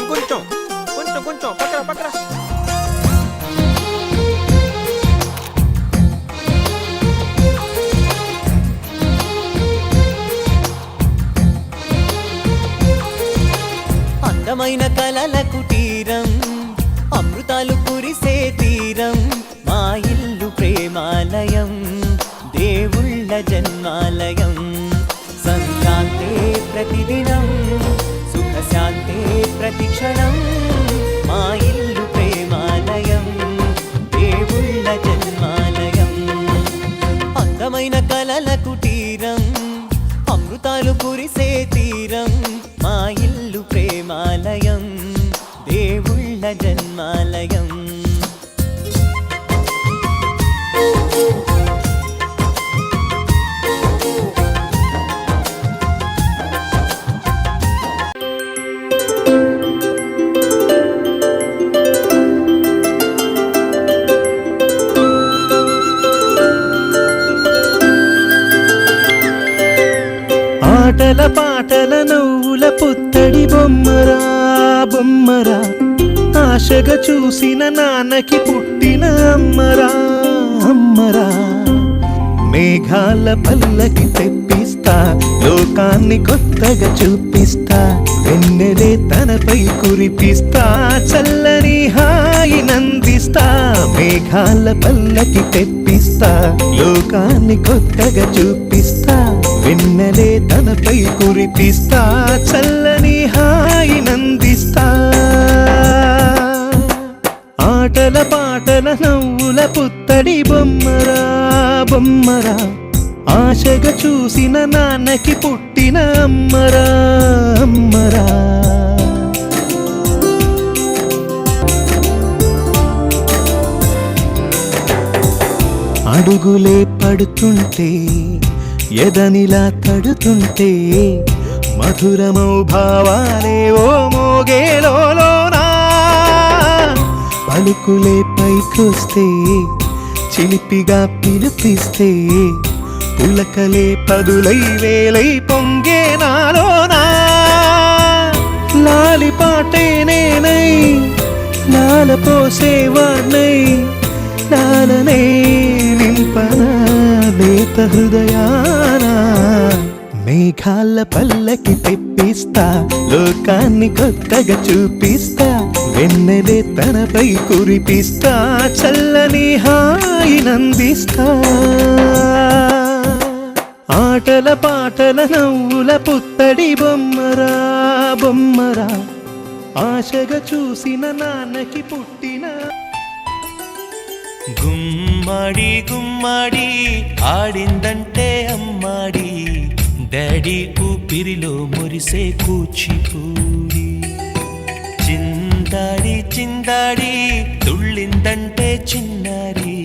ఇంకొంచెం కొంచెం కొంచెం పక్కన పక్కన. అందమైన కలల కుటీరం, అమృతాలు కురిసే తీరం, మా ఇల్లు ప్రేమాలయం, దేవుళ్ళ జన్మాలయం. సంక్రాంతే ప్రతిదినం, సుఖశాంతే ప్రతిక్షణం, మా ఇల్లు ప్రేమాలయం, దేవుళ్ళ జన్మాలయం. అందమైన కలల కుటీరం, అమృతాలు కురిసే తీరం, మా ఇల్లు ప్రేమాలయం, దేవుళ్ళ జన్మాలయం. ఆటల పాటల నవ్వుల పుత్తడి బొమ్మరా బొమ్మరా, ఆశగా చూసిన నాన్నకి పుట్టిన అమ్మరా అమ్మరా. మేఘాల పల్లకి తెప్పిస్తా, లోకాన్ని కొత్తగా చూపిస్తా, వెన్నెలే తనపై కురిపిస్తా, చల్లని హాయి నందిస్తా. మేఘాల పల్లకి తెప్పిస్తా, లోకాన్ని కొత్తగా చూపిస్తా, వెన్నెలే తనపై కురిపిస్తా, చల్లని హాయి నందిస్తా. ఆటల పాటల నవ్వుల పుత్తడి బొమ్మరా బొమ్మరా, ఆశగా చూసిన నాన్నకి పుట్టిన అమ్మరా అమ్మరా. అడుగులే పడుతుంటే, ఎదనిలా తడుతుంటే, మధురమౌ భావాలే ఓ మోగేలోనా. పలుకులే పైకొస్తే, చిలిపిగా పిలిపిస్తే, పులకలే పదులై వేలై పొంగే నాలోనా. లాలి పాటే నేనై, లాల పోసేవాణ్ణై, లాలనే నింపనా లేత హృదయానా. మేఘాల పల్లకి తెప్పిస్తా, లోకాన్ని కొత్తగా చూపిస్తా, వెన్నెలే తనపై కురిపిస్తా, చల్లని హాయి నందిస్తా. ఆటల పాటల నవ్వుల పుత్తడి బొమ్మరా బొమ్మరా, ఆశగా చూసిన నాన్నకి పుట్టిన. గుమ్మడి గుమ్మడి ఆడిందంటే అమ్మాడి, డాడీ ఊపిరిలో మురిసే కూచిపూడి. చిందాడి చిందాడి తుళ్ళిందంటే చిన్నారి,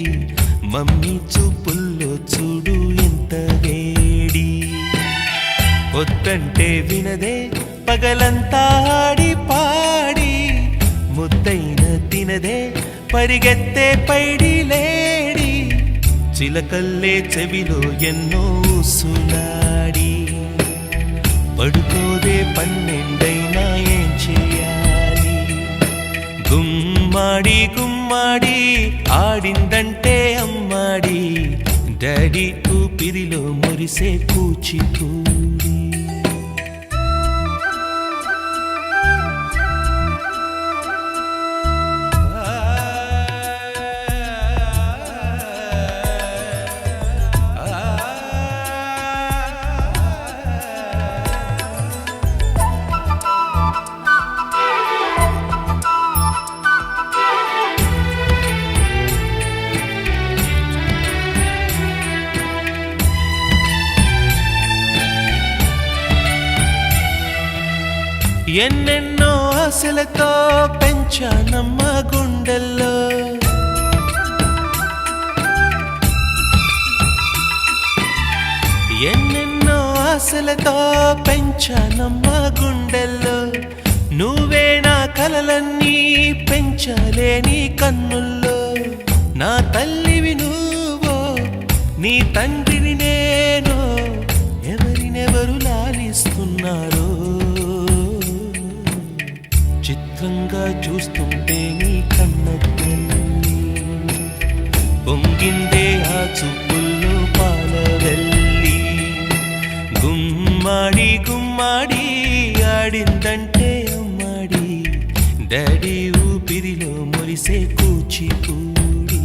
మమ్మీ చూపుల్లో చూడు ఎంత వేడి. వద్దంటే వినదే పగలంతా ఆడి పాడి, ముద్దైన తినదే పరిగెత్తే పైడి లేడి. చిలకల్లే చెవిలో ఎన్నో సులాడి, పడుకోదే పన్నెండైనా ఏం చేయాలి. గుమ్మాడి గుమ్మాడి ఆడిందంటే అమ్మాడి, డాడీ ఊపిరిలో మురిసే కూచిపూడి. ఎన్నెన్నో ఆశలతో పెంచానమ్మ గుండెల్లో, ఎన్నెన్నో ఆశలతో పెంచానమ్మ గుండెల్లో. నువ్వే నా కలలన్నీ పెంచాలే నీ కన్నుల్లో. నా తల్లివి నువ్వో, నీ తండ్రిని నేను, ఎవరినెవరు లాలిస్తున్నారో. చిత్రంగా చూస్తుంటే నీ కన్న తల్లి పొంగిందే ఆ చూపుల్లో పాలవెల్లి గుమ్మాడి గుమ్మాడి ఆడిందంటే అమ్మాడి డాడీ ఊపిరిలో మురిసే కూచిపూడి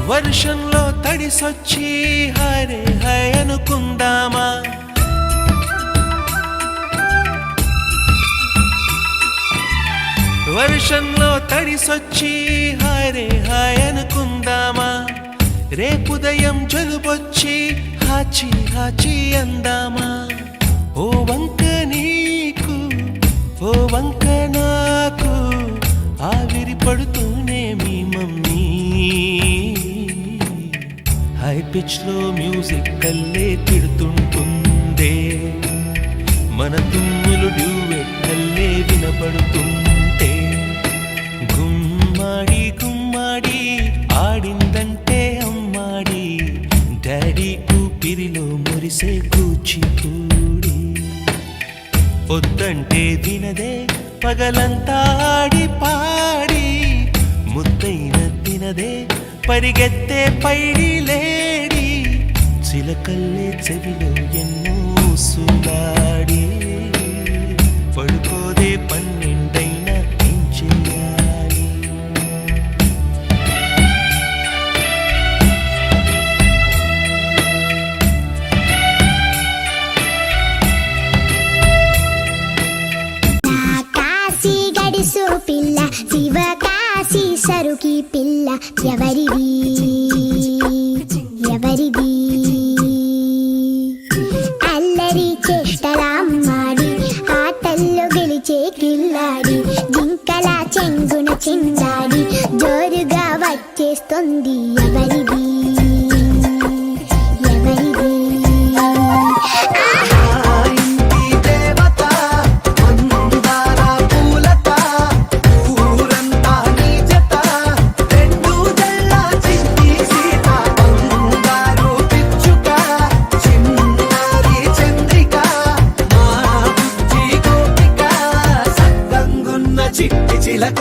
వర్షంలో తడిసొచ్చి హరే హై అనుకుందామా వర్షంలో తడిసొచ్చి హరే హై అనుకుందామా రేపుదయం జలుబొచ్చి హాచి హాచి అందామా ఓ వంక నీకు ఓ వంక నాకు ఆవిరి పడుతూనే మీ మమ్మీ హై పిచ్ లో మ్యూజిక్ కల్లే తిడుతుంటుందే మన తుమ్ములు డ్యూయెట్ కల్లే వినపడుతుంటే గుమ్మాడి గుమ్మాడి ఆడిందంటే అమ్మాడి డాడీ ఊపిరిలో మురిసే కూచిపూడి పొద్దంటే వినదే పగలంతా ఆడి పాడి ముద్దైన తినదే పరిగెత్తే పైడి లేడి చిలకల్లే చెవిలో ఎన్నో సులాడి పడుకోదే పన్నెండైనా ఏం చెయ్యాలి కాశీ గడిసు పిల్ల శివ కాశీ సరుకి పిల్ల ఎవరిది ఎవరిది అల్లరి చేష్టలామ్మాడి ఆటల్లో గెలిచే కిల్లాడి జింకల చెంగున చిందాడి జోరుగా వచ్చేస్తుంది ఎవరిది ఎవరిది చిట్టి చిలక